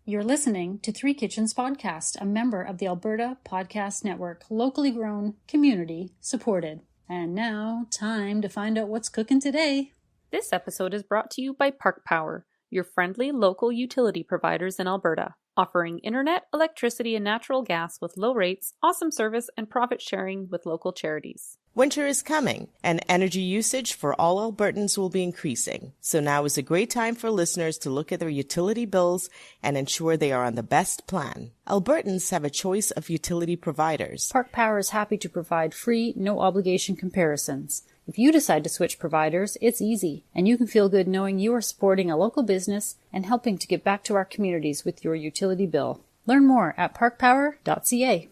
You're listening to Three Kitchens Podcast, a member of the Alberta Podcast Network, locally grown, community supported. And now, time to find out what's cooking today. This episode is brought to you by Park Power, your friendly local utility providers in Alberta, offering internet, electricity, and natural gas with low rates, awesome service, and profit sharing with local charities. Winter is coming, and energy usage for all Albertans will be increasing. So now is a great time for listeners to look at their utility bills and ensure they are on the best plan. Albertans have a choice of utility providers. Park Power is happy to provide free, no-obligation comparisons. If you decide to switch providers, it's easy, and you can feel good knowing you are supporting a local business and helping to give back to our communities with your utility bill. Learn more at parkpower.ca.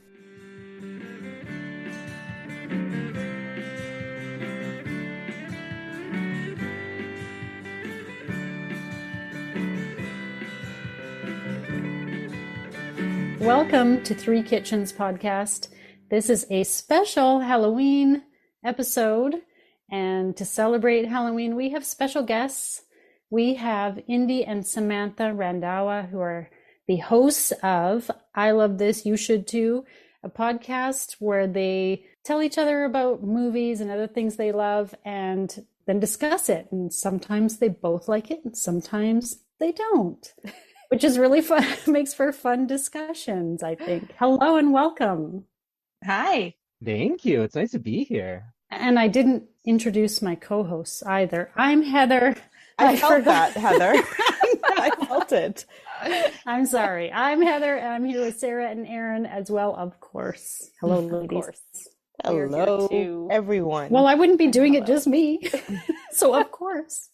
Welcome to Three Kitchens Podcast. This is a special Halloween episode, and to celebrate Halloween, we have special guests. We have Indy and Samantha Randhawa, who are the hosts of I Love This, You Should Too, a podcast where they tell each other about movies and other things they love and then discuss it. And sometimes they both like it, and sometimes they don't. Which is really fun, makes for fun discussions, I think. Hello and welcome. Hi. Thank you. It's nice to be here. And I didn't introduce my co-hosts either. I'm Heather. I felt that, Heather. I felt it. I'm sorry. I'm Heather, and I'm here with Sarah and Aaron as well, of course. Hello, ladies. Of course. Hello, everyone. Well, I wouldn't be doing it just me. So, of course.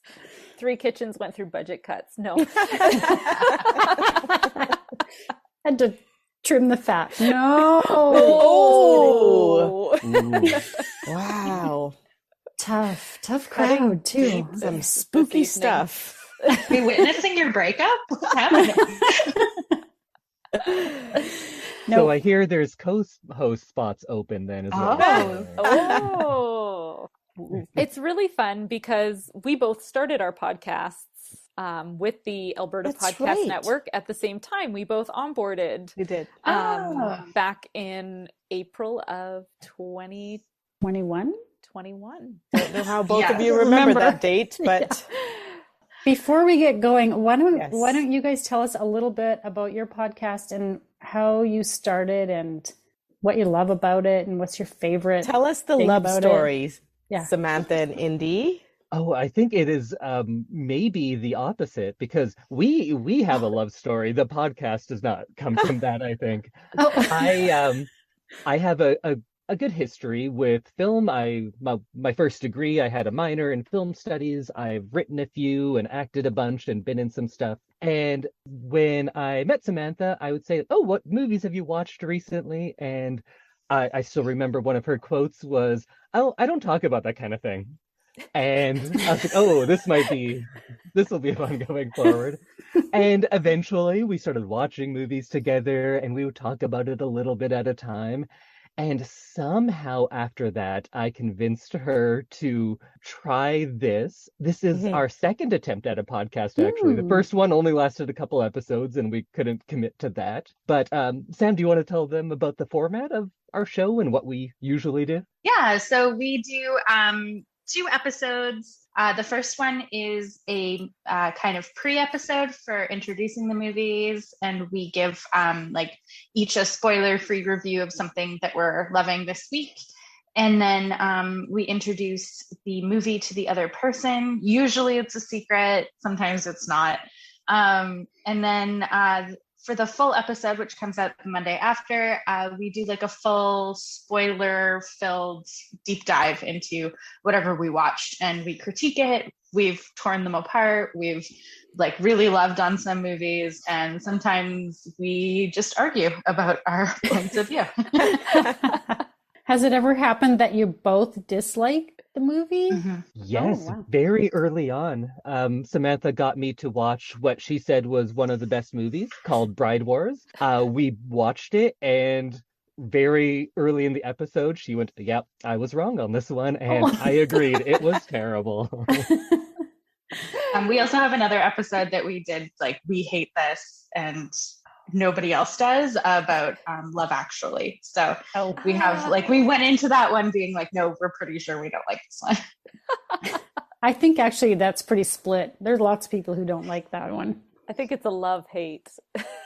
Three Kitchens went through budget cuts. No. Had to trim the fat. No. Oh. Wow. Tough crowd too. Some spooky stuff. We witnessing your breakup? What's happening? So I hear there's co-host spots open then as well. Oh. It's really fun because we both started our podcasts with the Alberta Podcast Network at the same time. We both onboarded. We did. Back in April of 2021. 21. Don't know how both of you remember that date, but before we get going, why don't you guys tell us a little bit about your podcast and how you started and what you love about it and what's your favorite? Tell us the love stories. Yeah. Samantha and Indy. Oh, I think it is maybe the opposite because we have a love story. The podcast does not come from that, I think. I have a good history with film. My first degree, I had a minor in film studies. I've written a few and acted a bunch and been in some stuff. And when I met Samantha, I would say, "Oh, what movies have you watched recently?" And I still remember one of her quotes was, "Oh, I don't talk about that kind of thing." And I was like, "Oh, this will be fun going forward." And eventually we started watching movies together and we would talk about it a little bit at a time. And somehow after that, I convinced her to try this. This is our second attempt at a podcast, actually. The first one only lasted a couple episodes and we couldn't commit to that. But Sam, do you want to tell them about the format of our show and what we usually do? Yeah, so we do 2 episodes. The first one is a kind of pre-episode for introducing the movies, and we give each a spoiler-free review of something that we're loving this week. And then we introduce the movie to the other person. Usually it's a secret, sometimes it's not. And then for the full episode, which comes out the Monday after, we do like a full spoiler-filled deep dive into whatever we watched, and we critique it. We've torn them apart. We've really loved on some movies, and sometimes we just argue about our points of view. Has it ever happened that you both dislike the movie? Mm-hmm. Yes, very early on. Samantha got me to watch what she said was one of the best movies called Bride Wars. We watched it, and very early in the episode, she went, "Yep, I was wrong on this one," and I agreed. It was terrible. We also have another episode that we did, like, we hate this and nobody else does, about Love Actually. So we have, like, we went into that one being like, no, we're pretty sure we don't like this one. I think actually that's pretty split. There's lots of people who don't like that one. I think it's a love-hate.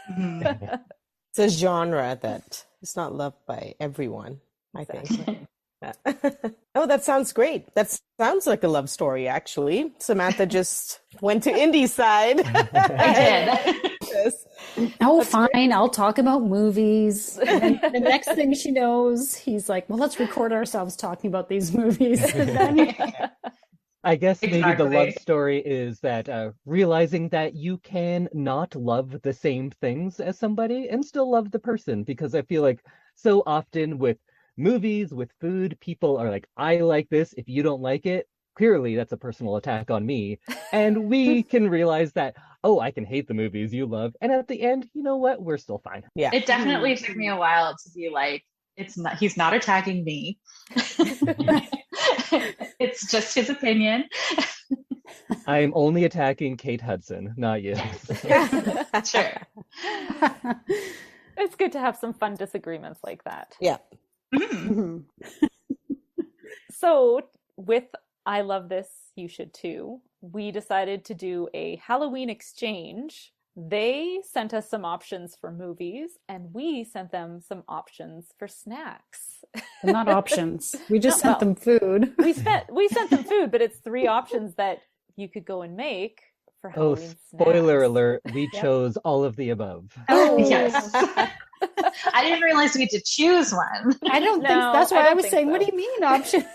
It's a genre that is not loved by everyone, I think. Oh, that sounds great. That sounds like a love story, actually. Samantha just went to Indy's side. I did. Yes. Oh, that's fine. Great. I'll talk about movies. And the next thing she knows, he's like, well, let's record ourselves talking about these movies. I guess maybe the love story is that realizing that you can not love the same things as somebody and still love the person, because I feel like so often with movies, with food, people are like, I like this. If you don't like it, clearly that's a personal attack on me. And we can realize that, oh, I can hate the movies you love. And at the end, you know what? We're still fine. Yeah. It definitely took me a while to be like, he's not attacking me. It's just his opinion. I'm only attacking Kate Hudson, not you. Sure. It's good to have some fun disagreements like that. Yeah. Mm-hmm. So with I Love This, You Should Too, we decided to do a Halloween exchange. They sent us some options for movies, and we sent them some options for snacks. Not options. We just sent them food. We sent them food, but it's 3 options that you could go and make for Halloween snacks. Spoiler alert, we chose all of the above. Oh, yes. I didn't realize we had to choose one. I don't think that's why I was saying, so. What do you mean options?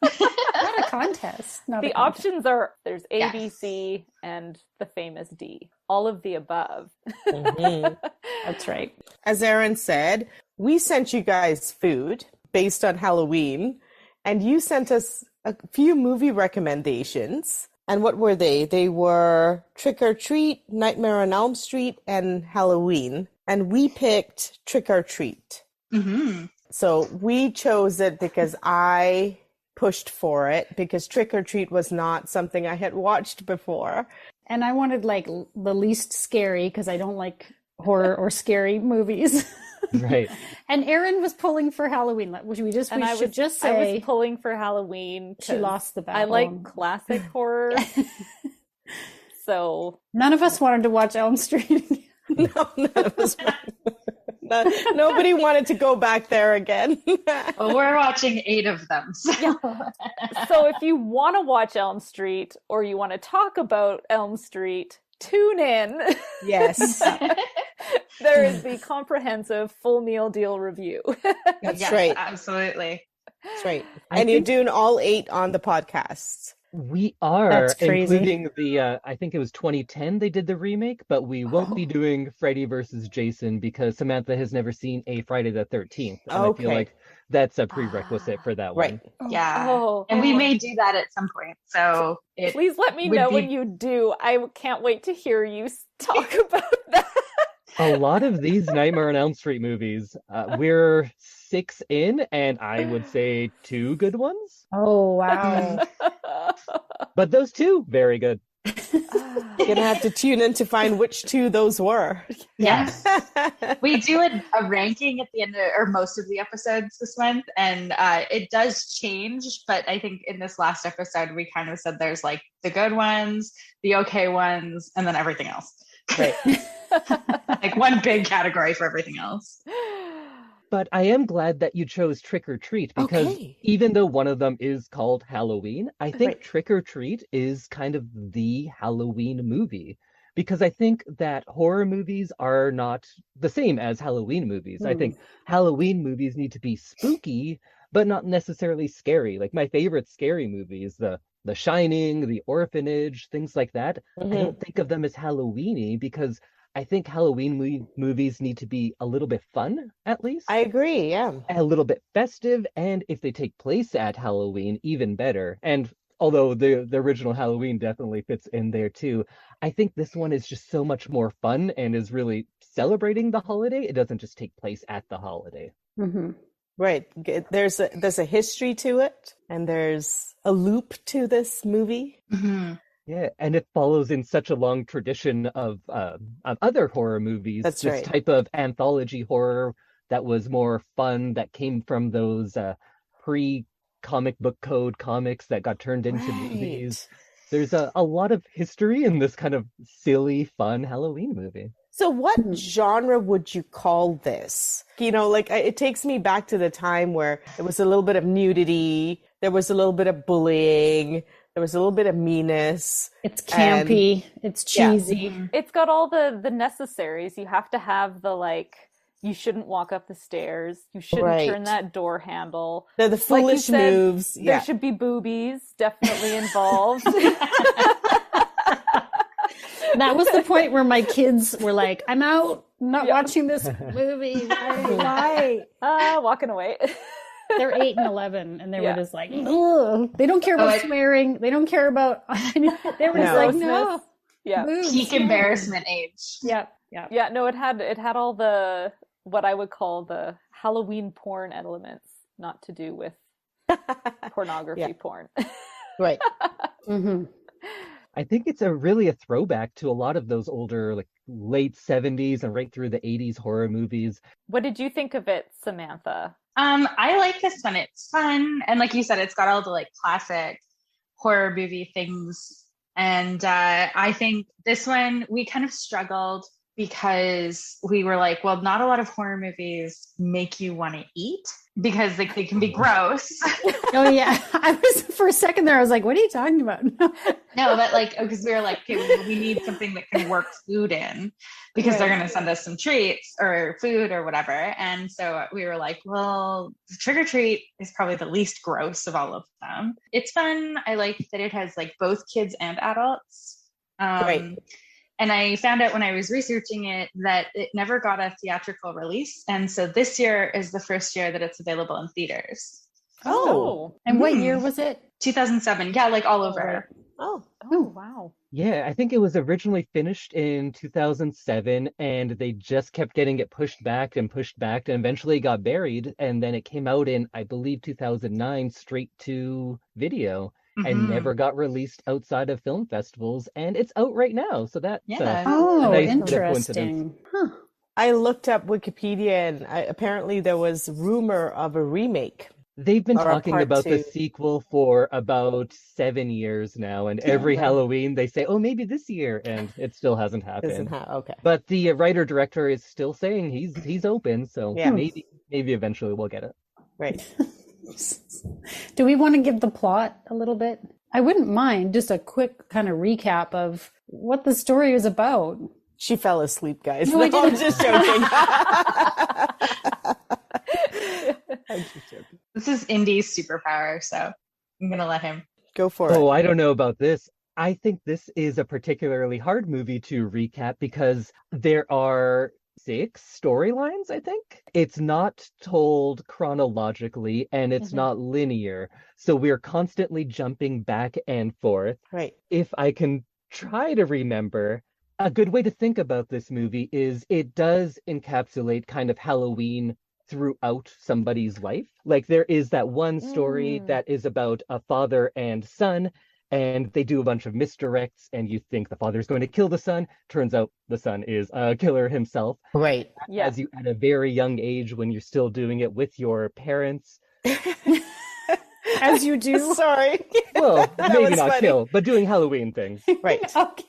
Not a contest. The options are, there's A, B, C, and the famous D. All of the above. Mm-hmm. That's right. As Erin said, we sent you guys food based on Halloween, and you sent us a few movie recommendations. And what were they? They were Trick or Treat, Nightmare on Elm Street, and Halloween. And we picked Trick or Treat. Mm-hmm. So we chose it because I pushed for it, because Trick or Treat was not something I had watched before. And I wanted like the least scary, because I don't like horror or scary movies. Right. And Erin was pulling for Halloween, which we should just say. I was pulling for Halloween. She lost the battle. I like classic horror. So none of us wanted to watch Elm Street. No, none of us nobody wanted to go back there again. Well, we're watching 8 of them. So. So if you want to watch Elm Street, or you want to talk about Elm Street, tune in. Yes. There is the comprehensive full meal deal review. That's yes, right. Absolutely. That's right. And you're doing all 8 on the podcast. We are, That's crazy. Including the, I think it was 2010 they did the remake, but we won't be doing Freddy versus Jason because Samantha has never seen a Friday the 13th. And I feel like that's a prerequisite for that one. Yeah. And we may do that at some point. So please let me know when you do. I can't wait to hear you talk about that. A lot of these Nightmare on Elm Street movies, we're 6 in, and I would say 2 good ones. Oh, wow. But those 2, very good. You're going to have to tune in to find which 2 those were. Yes. We do a ranking at the end of, or most of the episodes this month, and it does change, but I think in this last episode, we kind of said there's like the good ones, the okay ones, and then everything else. Right. Like one big category for everything else. But I am glad that you chose Trick or Treat, because even though one of them is called Halloween, I think Trick or Treat is kind of the Halloween movie. Because I think that horror movies are not the same as Halloween movies. I think Halloween movies need to be spooky, but not necessarily scary. Like my favorite scary movies, The Shining, The Orphanage, things like that. I don't think of them as Halloween-y because I think Halloween movies need to be a little bit fun, at least. I agree, yeah. A little bit festive, and if they take place at Halloween, even better. And although the original Halloween definitely fits in there too, I think this one is just so much more fun and is really celebrating the holiday. It doesn't just take place at the holiday. Mm-hmm. Right. There's a history to it, and there's a loop to this movie. Mm-hmm. Yeah, and it follows in such a long tradition of other horror movies. That's this right. type of anthology horror that was more fun, that came from those pre-comic book code comics that got turned into movies. Right. There's a lot of history in this kind of silly, fun Halloween movie. So what genre would you call this? You know, like it takes me back to the time where there was a little bit of nudity, there was a little bit of bullying, there was a little bit of meanness. It's campy, it's cheesy. It's got all the necessaries. You have to have the like, you shouldn't walk up the stairs. You shouldn't turn that door handle. They're the foolish like you said, moves. There should be boobies definitely involved. That was the point where my kids were like, I'm out. I'm not watching this movie. Why? Walking away. They're 8 and 11, and they were just like, ugh. They don't care about swearing. They don't care about. They were just like, no. Yeah. Boobs, Peak embarrassment age. Yep. Yeah. No, it had all the what I would call the Halloween porn elements, not to do with pornography porn. Right. Mm-hmm. I think it's really a throwback to a lot of those older, like late 70s and right through the 80s horror movies. What did you think of it, Samantha? I like this one. It's fun. And like you said, it's got all the like classic horror movie things. And I think this one, we kind of struggled because we were like, well, not a lot of horror movies make you want to eat because they can be gross. Oh, yeah. I was, for a second there, I was like, what are you talking about? No, but like, because we were like, okay, we need something that can work food in because they're going to send us some treats or food or whatever. And so we were like, well, Trick or Treat is probably the least gross of all of them. It's fun. I like that it has like both kids and adults. Right. And I found out when I was researching it that it never got a theatrical release. And so this year is the first year that it's available in theaters. Oh. And what year was it? 2007. Yeah, like all over. Oh, wow. Yeah, I think it was originally finished in 2007 and they just kept getting it pushed back and eventually got buried. And then it came out in, I believe, 2009 straight to video. And never got released outside of film festivals, and it's out right now. So that's a nice interesting. Huh. I looked up Wikipedia, and apparently there was rumor of a remake. They've been talking about the 2. sequel for about 7 years now, and every Halloween they say, "Oh, maybe this year," and it still hasn't happened. Okay. But the writer-director is still saying he's open, so maybe eventually we'll get it. Right. Do we want to give the plot a little bit? I wouldn't mind just a quick kind of recap of what the story is about. She fell asleep, guys. No, I didn't. I'm just joking. I'm just joking. This is Indy's superpower, so I'm going to let him. Go for it. Oh, I don't know about this. I think this is a particularly hard movie to recap because there are 6 storylines, I think. It's not told chronologically and it's not linear. So we're constantly jumping back and forth. Right. If I can try to remember, a good way to think about this movie is it does encapsulate kind of Halloween throughout somebody's life. Like there is that one story that is about a father and son, and they do a bunch of misdirects, and you think the father's going to kill the son. Turns out the son is a killer himself. Right. Yeah. As you at a very young age when you're still doing it with your parents. As you do. Sorry. Well, maybe not funny. kill, but doing Halloween things. Right. Okay.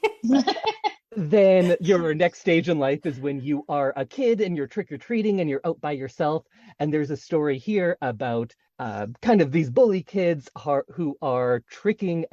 Then your next stage in life is when you are a kid and you're trick-or-treating and you're out by yourself. And there's a story here about kind of these bully kids who are tricking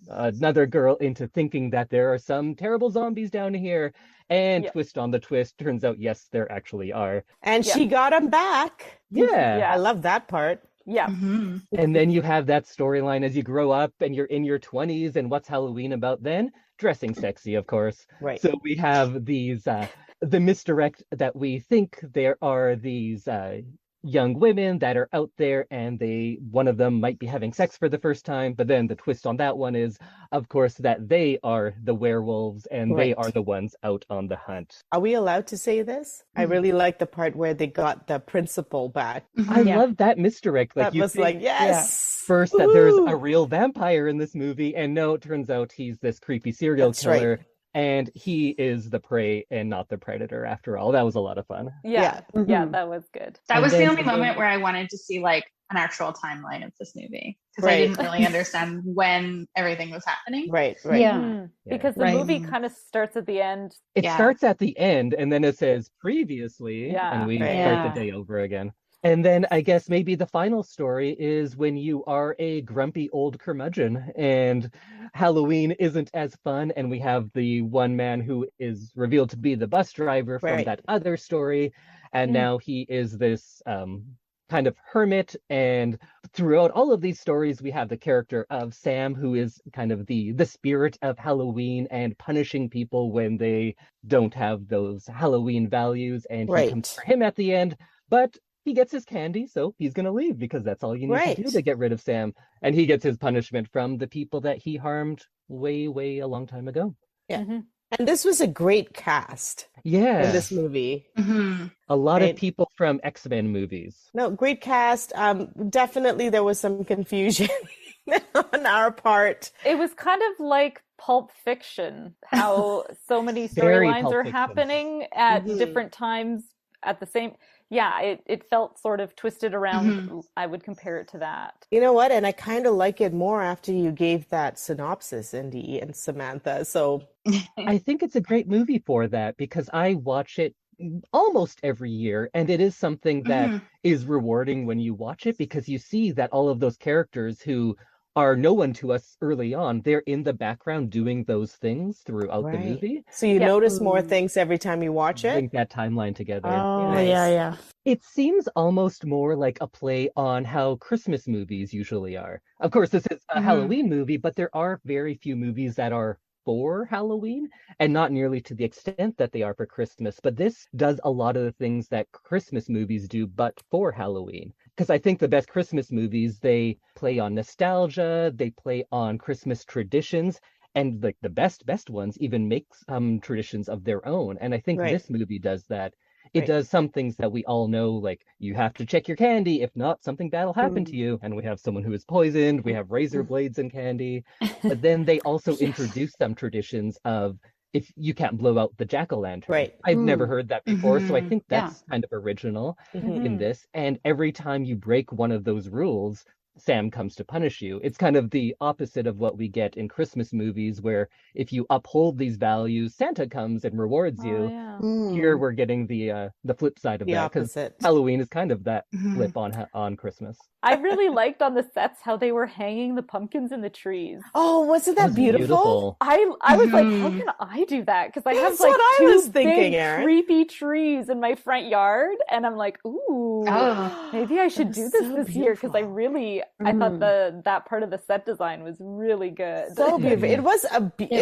another girl into thinking that there are some terrible zombies down here. And twist on the twist, turns out, yes, there actually are. And she got him back. Yeah. I love that part. Yeah. And then you have that storyline as you grow up and you're in your 20s. And what's Halloween about then? Dressing sexy, of course. Right. So we have these, the misdirect that we think there are these young women that are out there and one of them might be having sex for the first time. But then the twist on that one is, of course, that they are the werewolves and they are the ones out on the hunt. Are we allowed to say this? I really like the part where they got the principal back. I love that misdirect. Like That was like, yes. first that there's a real vampire in this movie, and no, it turns out he's this creepy serial killer. Right. And he is the prey and not the predator after all. That was a lot of fun. Yeah, that was good. That was the only moment where I wanted to see like an actual timeline of this movie, because I didn't really understand when everything was happening. Right. Yeah. Because the movie kind of starts at the end. It starts at the end, and then it says previously, and we start the day over again. And then I guess maybe the final story is when you are a grumpy old curmudgeon and Halloween isn't as fun, and we have the one man who is revealed to be the bus driver from that other story, and now he is this kind of hermit. And throughout all of these stories, we have the character of Sam, who is kind of the spirit of Halloween and punishing people when they don't have those Halloween values, and he comes for him at the end, but he gets his candy, so he's going to leave, because that's all you need to do to get rid of Sam. And he gets his punishment from the people that he harmed way, way a long time ago. Yeah. And this was a great cast. Yeah. In this movie. A lot of people from X-Men movies. No, great cast. Definitely there was some confusion on our part. It was kind of like Pulp Fiction, how so many storylines are happening at different times at the same... Yeah, it felt sort of twisted around. I would compare it to that. You know what? And I kind of like it more after you gave that synopsis, Indy and Samantha. So I think it's a great movie for that, because I watch it almost every year, and it is something that is rewarding when you watch it, because you see that all of those characters who are no one to us early on, they're in the background doing those things throughout the movie. So you notice more things every time you watch it? Link that timeline together. Oh, yeah. It seems almost more like a play on how Christmas movies usually are. Of course, this is a Halloween movie, but there are very few movies that are for Halloween, and not nearly to the extent that they are for Christmas. But this does a lot of the things that Christmas movies do, but for Halloween. Because I think the best Christmas movies, they play on nostalgia, they play on Christmas traditions, and like the best ones even make traditions of their own. And I think this movie does that. It does some things that we all know, like you have to check your candy. If not, something bad will happen to you. And we have someone who is poisoned. We have razor blades in candy. But then they also introduce some traditions of if you can't blow out the jack-o'-lantern. Right. I've never heard that before. So I think that's kind of original in this. And every time you break one of those rules, Sam comes to punish you. It's kind of the opposite of what we get in Christmas movies, where if you uphold these values, Santa comes and rewards you. Here we're getting the flip side of that, because Halloween is kind of that flip on Christmas. I really liked on the sets how they were hanging the pumpkins in the trees. Oh, wasn't that beautiful? I was like, how can I do that? Because I have like two big creepy trees in my front yard, and I'm like, ooh, maybe I should do this year, because I thought that part of the set design was really good. So beautiful. It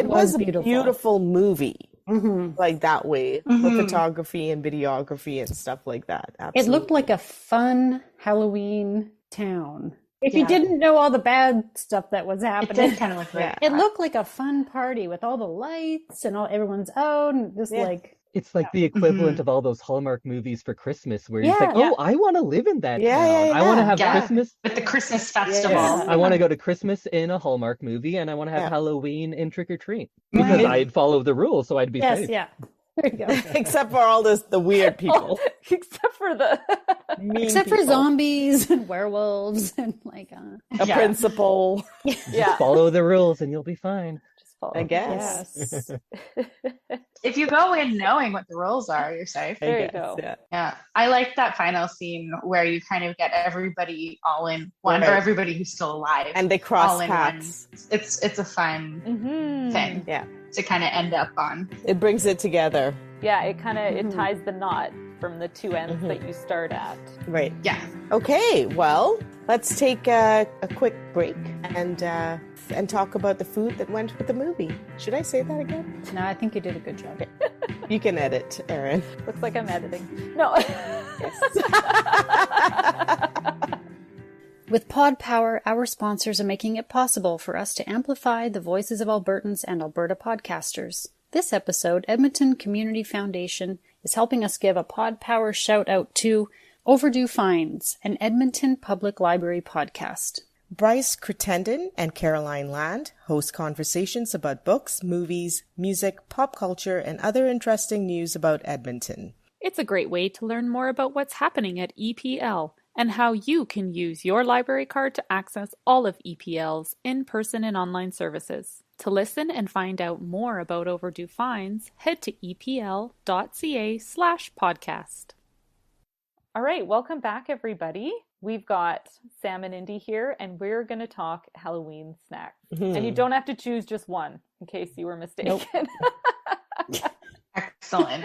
was a beautiful movie. Like that way, with photography and videography and stuff like that. Absolutely. It looked like a fun Halloween town. If you didn't know all the bad stuff that was happening, it did kind of look like it looked like a fun party with all the lights and everyone's out, and just like it's like the equivalent of all those Hallmark movies for Christmas, where you're like, oh, I want to live in that town. I want to have Christmas with the Christmas festival. I want to go to Christmas in a Hallmark movie, and I want to have Halloween in Trick or Treat, because I'd follow the rules, so I'd be safe. Yeah. There you go. Except for all the weird people. Except for for zombies and werewolves and like a principal. Just follow the rules and you'll be fine. Just follow. I guess. Yes. If you go in knowing what the rules are, you're safe. There you go. Yeah. I like that final scene where you kind of get everybody all in one, or everybody who's still alive, and they cross paths. It's a fun thing. Yeah. To kind of end up on. It brings it together. Yeah, it kind of it ties the knot from the two ends that you start at. Right. Yeah. Okay, well, let's take a quick break and talk about the food that went with the movie. Should I say that again? No, I think you did a good job. You can edit, Erin. Looks like I'm editing. No. With Pod Power, our sponsors are making it possible for us to amplify the voices of Albertans and Alberta podcasters. This episode, Edmonton Community Foundation is helping us give a Pod Power shout out to Overdue Finds, an Edmonton Public Library podcast. Bryce Crittenden and Caroline Land host conversations about books, movies, music, pop culture, and other interesting news about Edmonton. It's a great way to learn more about what's happening at EPL and how you can use your library card to access all of EPL's in-person and online services. To listen and find out more about overdue fines, head to epl.ca/podcast. All right, welcome back, everybody. We've got Sam and Indy here, and we're going to talk Halloween snacks. And you don't have to choose just one, in case you were mistaken. Nope. Excellent.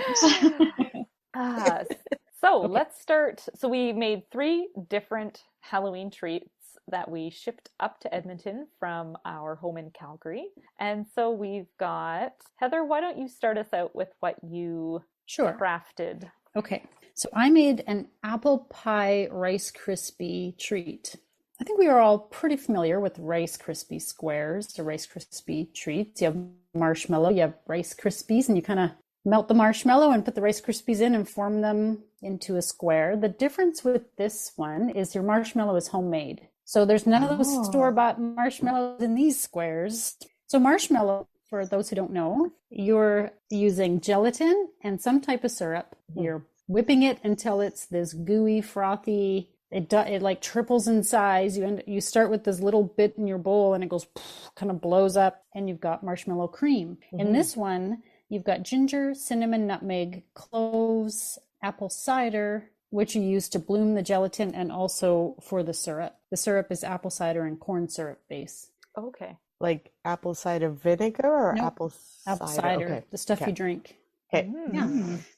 So let's start. So we made 3 different Halloween treats that we shipped up to Edmonton from our home in Calgary. And so we've got, Heather, why don't you start us out with what you crafted? Okay. So I made an apple pie Rice Krispie treat. I think we are all pretty familiar with Rice Krispie squares, the Rice Krispie treats. You have marshmallow, you have Rice Krispies, and you kind of melt the marshmallow and put the Rice Krispies in and form them into a square. The difference with this one is your marshmallow is homemade. So there's none of those store-bought marshmallows in these squares. So marshmallow, for those who don't know, you're using gelatin and some type of syrup. You're whipping it until it's this gooey, frothy, it like triples in size. You start with this little bit in your bowl and it goes kind of blows up and you've got marshmallow cream. In this one, you've got ginger, cinnamon, nutmeg, cloves, apple cider, which you use to bloom the gelatin and also for the syrup. The syrup is apple cider and corn syrup base. Okay. Like apple cider vinegar or apple cider? Okay. The stuff you drink. Okay. Yeah.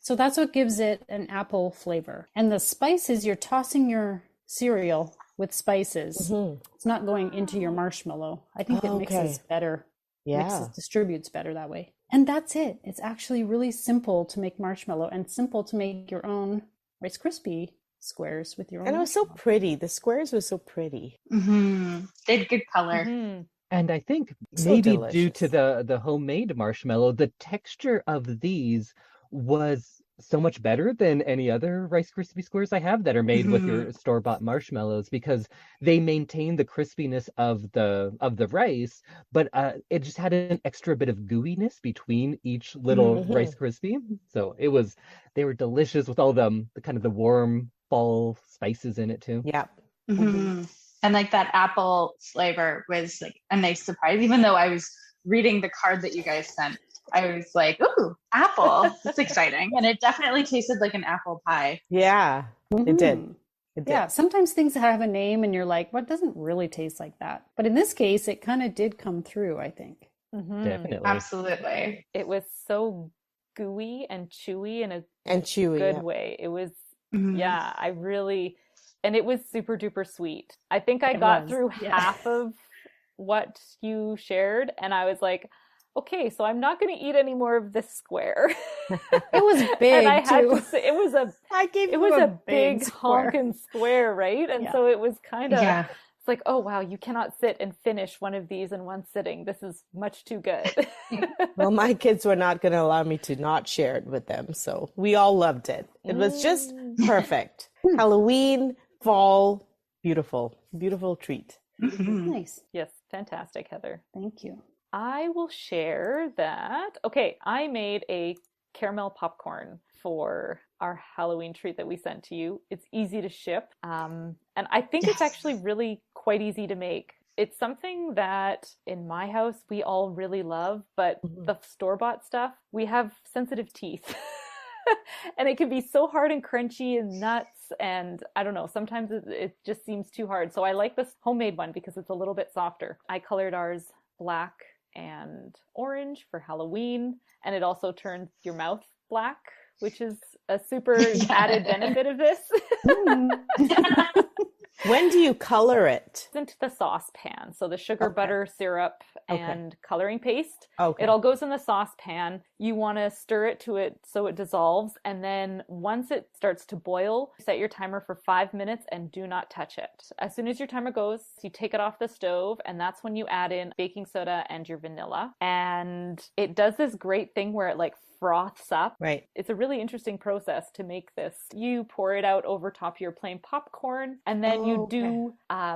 So that's what gives it an apple flavor. And the spices, you're tossing your cereal with spices. It's not going into your marshmallow. I think it mixes better. Distributes better that way. And that's it. It's actually really simple to make marshmallow and simple to make your own Rice Krispie squares with your own. And it was so pretty. The squares were so pretty. They had good color. And I think So maybe delicious. due to the homemade marshmallow, the texture of these was so much better than any other Rice Krispie squares I have that are made with your store-bought marshmallows, because they maintain the crispiness of the rice, but it just had an extra bit of gooiness between each little Rice Krispie. So they were delicious with all the kind of the warm fall spices in it too. Yeah. And like that apple flavor was like a nice surprise. Even though I was reading the card that you guys sent, I was like, ooh, apple. That's exciting. And it definitely tasted like an apple pie. Yeah, it did. It did. Yeah, sometimes things have a name and you're like, what doesn't really taste like that? But in this case, it kind of did come through, I think. Definitely. Absolutely. It was so gooey and chewy in a chewy, good way. It was, and it was super duper sweet. I think I got through half of what you shared and I was like, okay, so I'm not going to eat any more of this square. It was big, and I had too. to say, it was a big honking square, right? And so it was kind of, it's like, oh, wow, you cannot sit and finish one of these in one sitting. This is much too good. Well, my kids were not going to allow me to not share it with them. So we all loved it. It was just perfect. Halloween, fall, beautiful, beautiful treat. Nice. Yes, fantastic, Heather. Thank you. I will share that. Okay, I made a caramel popcorn for our Halloween treat that we sent to you. It's easy to ship. And I think it's actually really quite easy to make. It's something that in my house we all really love, but the store-bought stuff, we have sensitive teeth. And it can be so hard and crunchy and nuts, and I don't know, sometimes it just seems too hard. So I like this homemade one because it's a little bit softer. I colored ours black and orange for Halloween, and it also turns your mouth black, which is a super added benefit of this. When do you color it? Into the saucepan. So the sugar, butter, syrup, and coloring paste. Okay. It all goes in the saucepan. You want to stir it so it dissolves. And then once it starts to boil, set your timer for 5 minutes and do not touch it. As soon as your timer goes, you take it off the stove, and that's when you add in baking soda and your vanilla. And it does this great thing where it like froths up. Right. It's a really interesting process to make this. You pour it out over top of your plain popcorn, and then you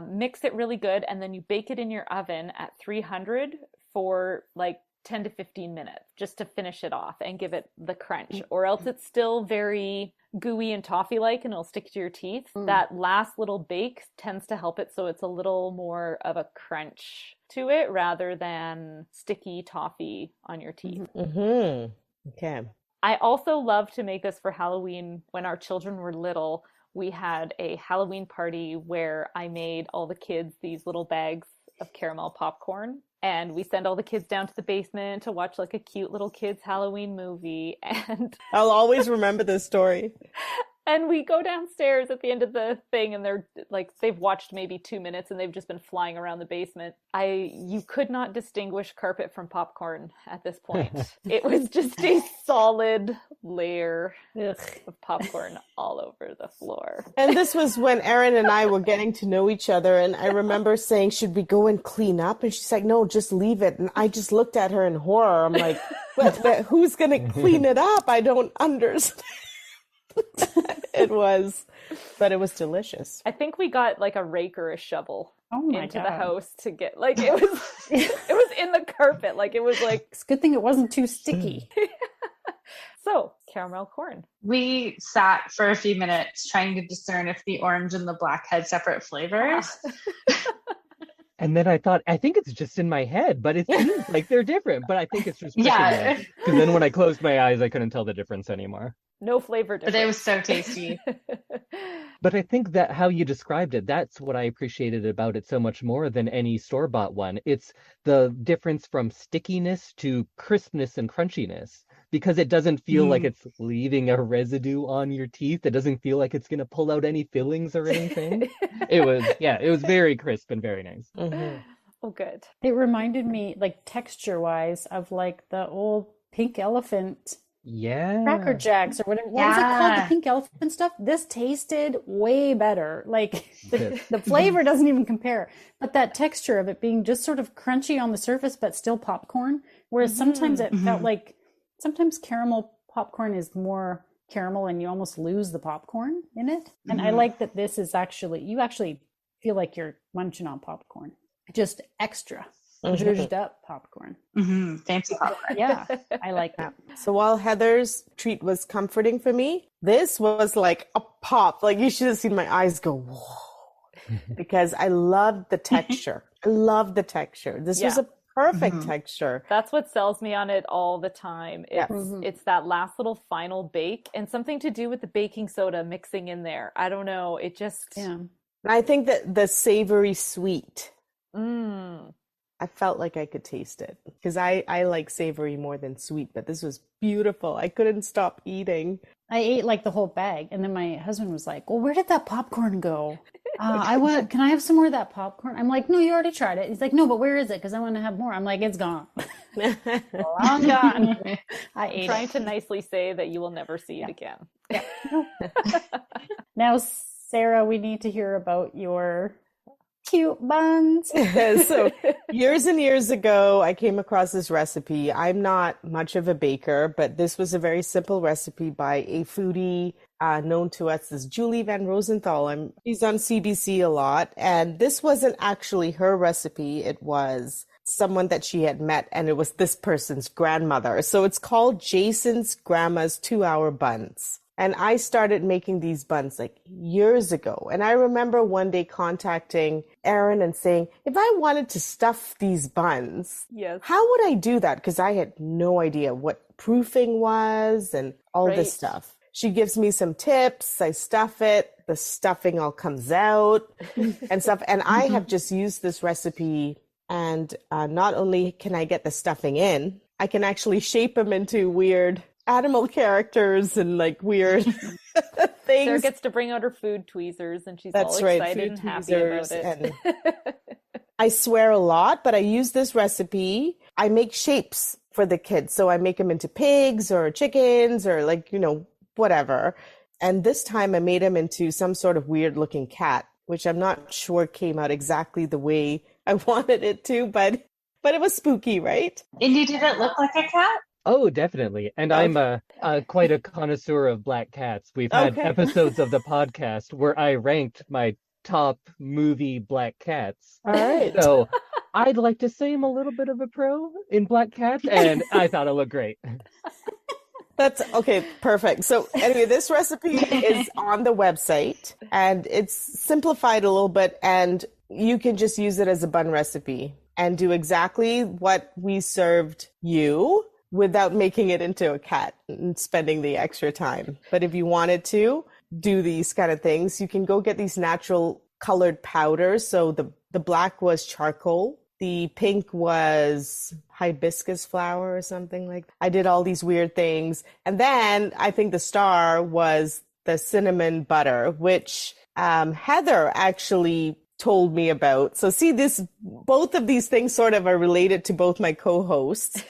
mix it really good, and then you bake it in your oven at 300 for like 10 to 15 minutes just to finish it off and give it the crunch, or else it's still very gooey and toffee-like and it'll stick to your teeth. That last little bake tends to help it so it's a little more of a crunch to it rather than sticky toffee on your teeth. Okay. I also love to make this for Halloween. When our children were little, we had a Halloween party where I made all the kids these little bags of caramel popcorn. And we send all the kids down to the basement to watch like a cute little kids Halloween movie. And I'll always remember this story. And we go downstairs at the end of the thing, and they're like, they've watched maybe 2 minutes and they've just been flying around the basement. You could not distinguish carpet from popcorn at this point. It was just a solid layer of popcorn all over the floor. And this was when Erin and I were getting to know each other. And I remember saying, should we go and clean up? And she's like, no, just leave it. And I just looked at her in horror. I'm like, but who's going to clean it up? I don't understand. It was delicious. I think we got like a rake or a shovel into God. the house to get like it was in the carpet. Like it was like It's a good thing it wasn't too sticky. So caramel corn. We sat for a few minutes trying to discern if the orange and the black had separate flavors. And then I thought, I think it's just in my head, but it seems like they're different. But I think it's just Yeah. Because then when I closed my eyes, I couldn't tell the difference anymore. No flavor difference. But it was so tasty. But I think that how you described it, that's what I appreciated about it so much more than any store-bought one. It's the difference from stickiness to crispness and crunchiness. Because it doesn't feel like it's leaving a residue on your teeth. It doesn't feel like it's going to pull out any fillings or anything. It was very crisp and very nice. Oh, good. It reminded me, like texture-wise, of like the old pink elephant Cracker Jacks or whatever. What was it called? The pink elephant stuff? This tasted way better. Like the flavor doesn't even compare. But that texture of it being just sort of crunchy on the surface, but still popcorn. Whereas sometimes it felt like sometimes caramel popcorn is more caramel and you almost lose the popcorn in it. And I like that this is you actually feel like you're munching on popcorn. Just extra zhuzhed up popcorn. Fancy popcorn. Yeah, I like that. So while Heather's treat was comforting for me, this was like a pop. Like you should have seen my eyes go, whoa. Because I loved the texture. This was a perfect texture. That's what sells me on it all the time. It's that last little final bake and something to do with the baking soda mixing in there. I don't know. It just... Yeah. And I think that the savory sweet, I felt like I could taste it because I like savory more than sweet, but this was beautiful. I couldn't stop eating. I ate like the whole bag, and then my husband was like, well, where did that popcorn go? Can I have some more of that popcorn? I'm like, no, you already tried it. He's like, no, but where is it? Because I want to have more. I'm like, it's gone. Long gone. I ate trying to nicely say that you will never see it again. Now, Sarah, we need to hear about your cute buns. So years and years ago, I came across this recipe. I'm not much of a baker, but this was a very simple recipe by a foodie known to us as Julie Van Rosenthal. She's on CBC a lot. And this wasn't actually her recipe. It was someone that she had met, and it was this person's grandmother. So it's called Jason's Grandma's 2-Hour Buns. And I started making these buns like years ago. And I remember one day contacting Erin and saying, if I wanted to stuff these buns, how would I do that? Because I had no idea what proofing was and all this stuff. She gives me some tips. I stuff it. The stuffing all comes out and stuff. And I have just used this recipe. And not only can I get the stuffing in, I can actually shape them into weird animal characters and like weird things. Sarah gets to bring out her food tweezers and she's all excited and happy about it. I swear a lot, but I use this recipe. I make shapes for the kids. So I make them into pigs or chickens or like, whatever. And this time I made them into some sort of weird looking cat, which I'm not sure came out exactly the way I wanted it to, but it was spooky, right? Indy, did it look like a cat? Oh, definitely. And I'm quite a connoisseur of black cats. We've had Okay. episodes of the podcast where I ranked my top movie black cats. All right. So I'd like to say I'm a little bit of a pro in black cats, and I thought it looked great. That's okay, perfect. So anyway, this recipe is on the website and it's simplified a little bit and you can just use it as a bun recipe and do exactly what we served you without making it into a cat and spending the extra time. But if you wanted to do these kind of things, you can go get these natural colored powders. So the black was charcoal. The pink was hibiscus flower or something like that. I did all these weird things. And then I think the star was the cinnamon butter, which Heather actually told me about. So see both of these things sort of are related to both my co-hosts.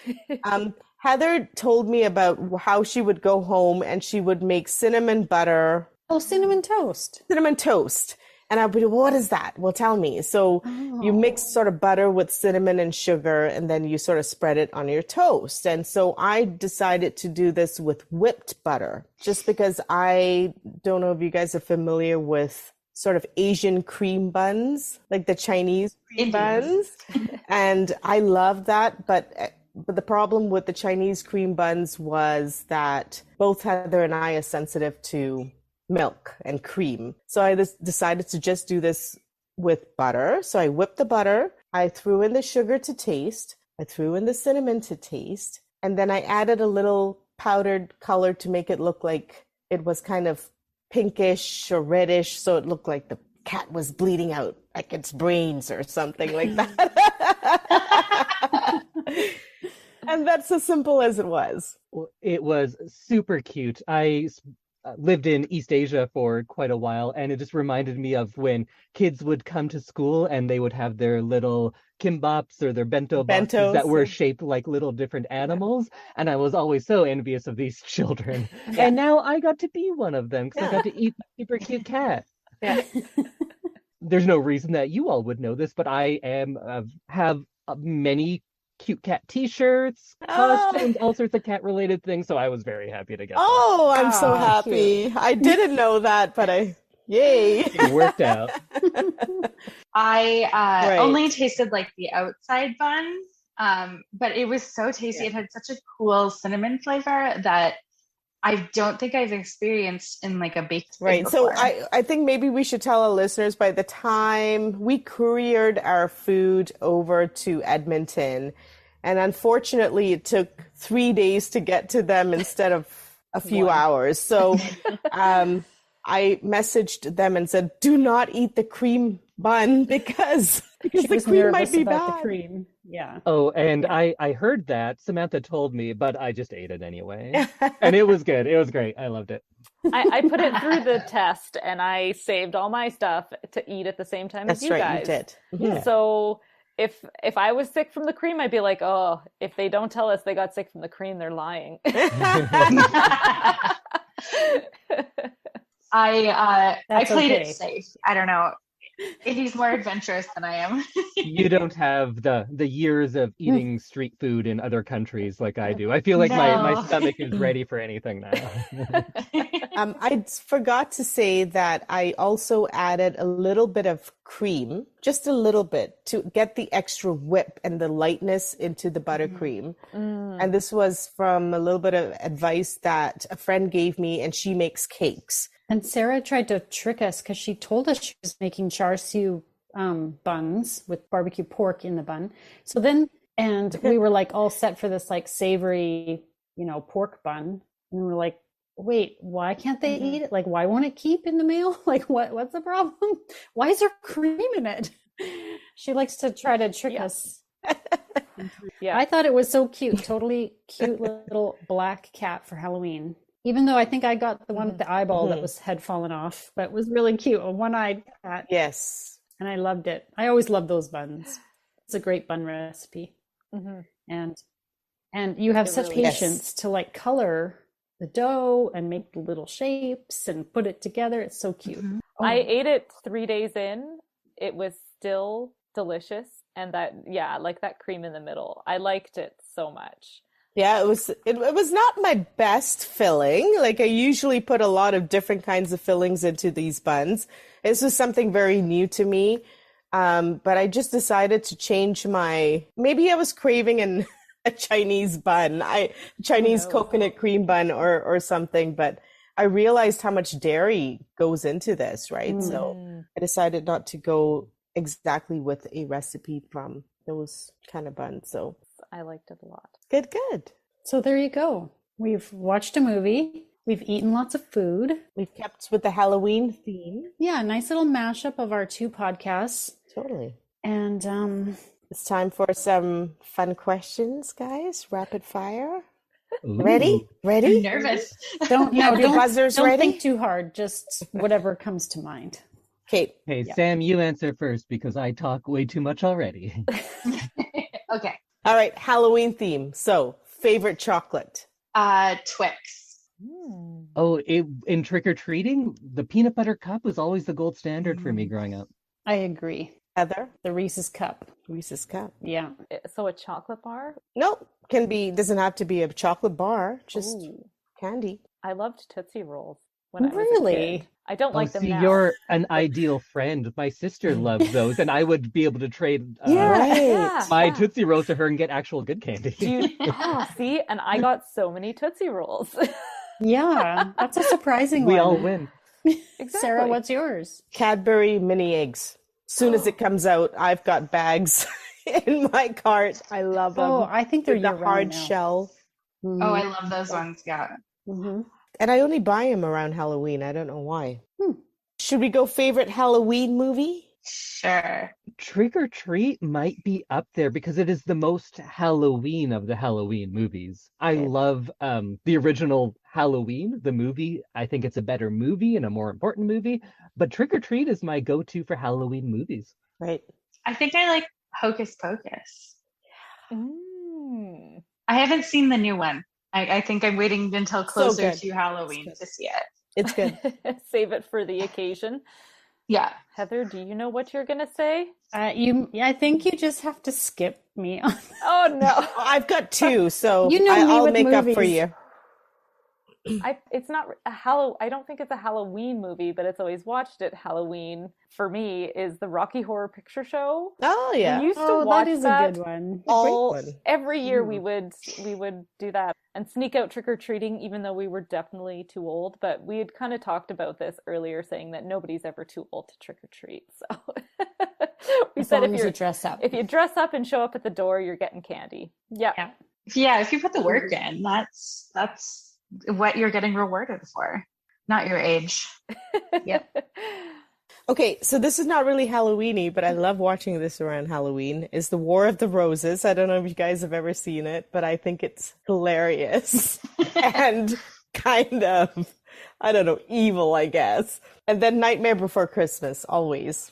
Heather told me about how she would go home and she would make cinnamon butter. Oh, cinnamon toast. Cinnamon toast. And I'd be, what is that? Well, tell me. So you mix sort of butter with cinnamon and sugar, and then you sort of spread it on your toast. And so I decided to do this with whipped butter, just because I don't know if you guys are familiar with sort of Asian cream buns, like the Chinese cream buns. And I love that. But the problem with the Chinese cream buns was that both Heather and I are sensitive to milk and cream. So I decided to just do this with butter. So I whipped the butter. I threw in the sugar to taste. I threw in the cinnamon to taste. And then I added a little powdered color to make it look like it was kind of pinkish or reddish. So it looked like the cat was bleeding out, like its brains or something like that. And that's as simple as it was. Well, it was super cute. I lived in East Asia for quite a while, and it just reminded me of when kids would come to school and they would have their little kimbaps or their bento boxes that were shaped like little different animals. And I was always so envious of these children. Yeah. And now I got to be one of them because I got to eat a super cute cat. Yeah. There's no reason that you all would know this, but I have many cute cat t-shirts, costumes, all sorts of cat related things, so I was very happy to get that. I'm so happy. Cute. I didn't know that, but yay. It worked out. I only tasted like the outside bun, but it was so tasty. It had such a cool cinnamon flavor that I don't think I've experienced in like a baked good before. So I think maybe we should tell our listeners, by the time we couriered our food over to Edmonton, and unfortunately it took 3 days to get to them instead of a few hours. So I messaged them and said, do not eat the cream bun because the cream might be bad. The cream. Yeah. Oh, and I heard that. Samantha told me, but I just ate it anyway. And it was good. It was great. I loved it. I put it through the test and I saved all my stuff to eat at the same time as you guys. That's right, you did. Yeah. So if I was sick from the cream, I'd be like, oh, if they don't tell us they got sick from the cream, they're lying. I played it safe. I don't know. He's more adventurous than I am. You don't have the years of eating street food in other countries like I do. I feel like my stomach is ready for anything now. I forgot to say that I also added a little bit of cream, just a little bit, to get the extra whip and the lightness into the buttercream. And this was from a little bit of advice that a friend gave me, and she makes cakes. And Sarah tried to trick us because she told us she was making char siu buns with barbecue pork in the bun. So then, and we were like all set for this like savory, pork bun. And we're like, wait, why can't they eat it? Like, why won't it keep in the mail? Like, what's the problem? Why is there cream in it? She likes to try to trick us. Yeah, I thought it was so cute. Totally cute little black cat for Halloween. Even though I think I got the one with the eyeball that had fallen off, but it was really cute. A one-eyed cat. Yes. And I loved it. I always love those buns. It's a great bun recipe. And you have such patience to like color the dough and make the little shapes and put it together. It's so cute. I ate it 3 days in. It was still delicious. And like that cream in the middle. I liked it so much. Yeah, it was not my best filling. Like I usually put a lot of different kinds of fillings into these buns. This was something very new to me. But I just decided to change maybe I was craving a Chinese bun, Chinese coconut cream bun or something, but I realized how much dairy goes into this, right? So I decided not to go exactly with a recipe from those kind of buns. So I liked it a lot. good. So there you go. We've watched a movie. We've eaten lots of food. We've kept with the Halloween theme. Yeah, a nice little mashup of our two podcasts. Totally. And It's time for some fun questions, guys. Rapid fire. Ooh. Ready? I'm nervous. don't buzzers don't ready? think too hard. Just whatever comes to mind. Okay. Hey, Yeah. Sam, you answer first because I talk way too much already. Okay. All right. Halloween theme. So, favorite chocolate. Twix. Oh, in trick-or-treating, the peanut butter cup was always the gold standard for me growing up. I agree. Heather. The Reese's Cup. Reese's Cup. Yeah. So a chocolate bar? Nope. Doesn't have to be a chocolate bar, just Ooh. candy. I loved Tootsie Rolls when I was a Really? kid. I don't like them See, now. you're an ideal friend. My sister loves those, and I would be able to trade Right. my Tootsie Rolls to her and get actual good candy. See, and I got so many Tootsie Rolls. Yeah. That's a surprising We one. all win. Exactly. Sarah, what's yours? Cadbury mini eggs. Soon as it comes out, I've got bags in my cart. I love them. Oh, I think they're With the year-round hard now. shell. Oh, I love those ones. Yeah. Mm-hmm. And I only buy them around Halloween. I don't know why. Hmm. Should we go favorite Halloween movie? Sure. Trick or Treat might be up there because it is the most Halloween of the Halloween movies. I Okay. love the original Halloween, the movie. I think it's a better movie and a more important movie. But Trick or Treat is my go-to for Halloween movies. Right. I think I like Hocus Pocus. Mm. I haven't seen the new one. I think I'm waiting until closer good. to Halloween It's good. to see it. It's good. Save it for the occasion. Yeah. Heather, do you know what you're gonna say? I think you just have to skip me on. Oh no. I've got two, so You know me I'll with make up for movies. you. It's not I don't think it's a Halloween movie, but it's always watched at Halloween. For me, is the Rocky Horror Picture Show. Oh, yeah. We used to Oh, watch that is that a good one. one. every year. We would do that and sneak out trick or treating, even though we were definitely too old. But we had kind of talked about this earlier, saying that nobody's ever too old to trick or treat. So we As said long as you dress up. if you dress up and show up at the door, you're getting candy. Yep. Yeah. Yeah, if you put the work in, that's what you're getting rewarded for, not your age. Yep. Okay, so this is not really Halloween-y, but I love watching this around Halloween, is The War of the Roses. I don't know if you guys have ever seen it, but I think it's hilarious and kind of, I don't know, evil, I guess. And then Nightmare Before Christmas, always.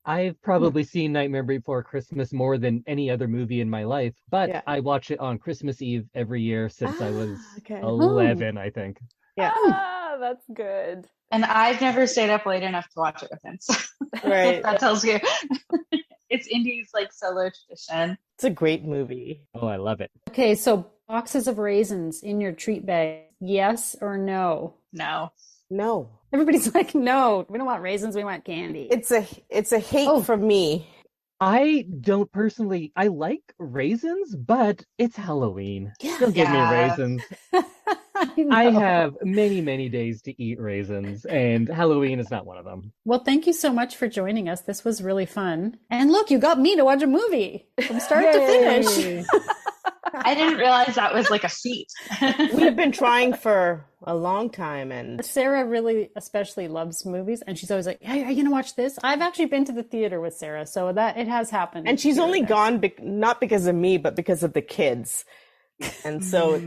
I've probably seen Nightmare Before Christmas more than any other movie in my life, but Yeah. I watch it on Christmas Eve every year since I was okay. 11, I think. Yeah. That's good. And I've never stayed up late enough to watch it with him. So Right. that tells you. It's Indy's like solo tradition. It's a great movie. Oh, I love it. Okay, so boxes of raisins in your treat bag, yes or no? No. No. Everybody's like, no, we don't want raisins, we want candy. It's a hate from me. I don't personally, I like raisins, but it's Halloween. Yeah. Still give me Yeah. raisins. I I know. have many, many days to eat raisins, and Halloween is not one of them. Well, thank you so much for joining us. This was really fun. And look, you got me to watch a movie from start to finish. Yay. I didn't realize that was like a feat. We've been trying for a long time, and Sarah really especially loves movies, and she's always like, hey, are you going to watch this? I've actually been to the theater with Sarah, so that it has happened. she's here or only there. gone not because of me, but because of the kids. And so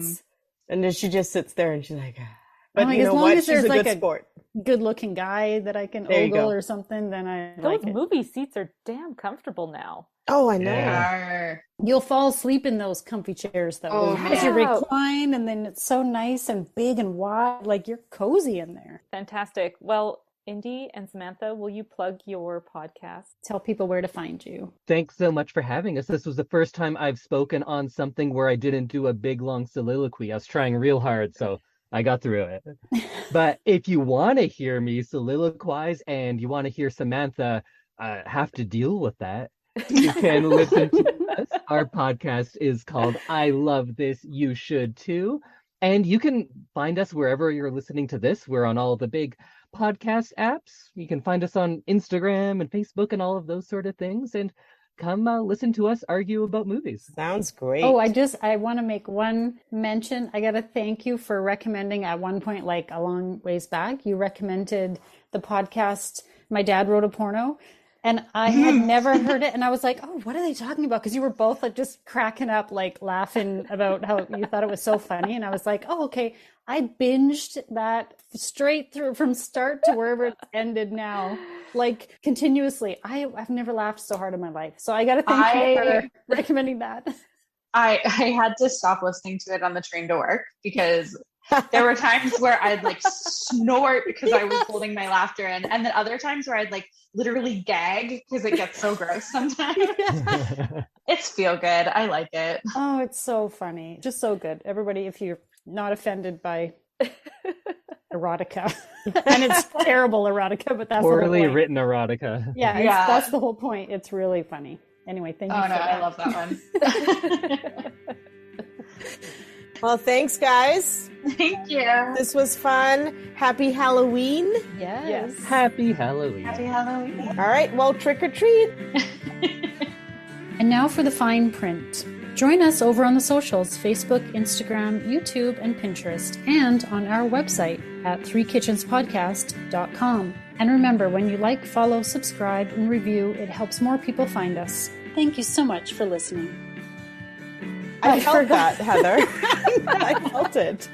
and then she just sits there and she's like, ah. But I'm like, you as know long what? as She's there's a like good a sport. good-looking guy that I can There you ogle go. or something, then I Those like it. movie seats are damn comfortable now. Oh, I know. Yeah. You'll fall asleep in those comfy chairs, though. Oh, Because you yeah. recline, and then it's so nice and big and wide, like you're cozy in there. Fantastic. Well, Indy and Samantha, will you plug your podcast? Tell people where to find you. Thanks so much for having us. This was the first time I've spoken on something where I didn't do a big long soliloquy. I was trying real hard, so I got through it. But if you want to hear me soliloquize and you want to hear Samantha have to deal with that, you can listen to us. Our podcast is called I Love This, You Should Too. And you can find us wherever you're listening to this. We're on all the big podcast apps. You can find us on Instagram and Facebook and all of those sort of things. And come listen to us argue about movies. Sounds great. Oh, I want to make one mention. I got to thank you for recommending at one point, like a long ways back, you recommended the podcast, My Dad Wrote a Porno. And I had never heard it. And I was like, oh, what are they talking about? Because you were both like just cracking up, like laughing about how you thought it was so funny. And I was like, oh, okay. I binged that straight through from start to wherever it ended now, like continuously. I've never laughed so hard in my life. So I got to thank you for recommending that. I had to stop listening to it on the train to work because there were times where I'd like snort because I was holding my laughter in. And then other times where I'd like literally gag because it gets so gross sometimes. It's feel good. I like it. Oh, it's so funny. Just so good. Everybody, if you're not offended by erotica, and it's terrible erotica, but that's poorly written erotica. Yeah, that's the whole point. It's really funny. Anyway, thank you for that. I love that one. Well, thanks, guys. Thank you. This was fun. Happy Halloween. Yes. Happy Halloween. Happy Halloween. All right, well, trick or treat. And now for the fine print. Join us over on the socials, Facebook, Instagram, YouTube, and Pinterest, and on our website at threekitchenspodcast.com. And remember, when you like, follow, subscribe, and review, it helps more people find us. Thank you so much for listening. I felt that, Heather. I felt it.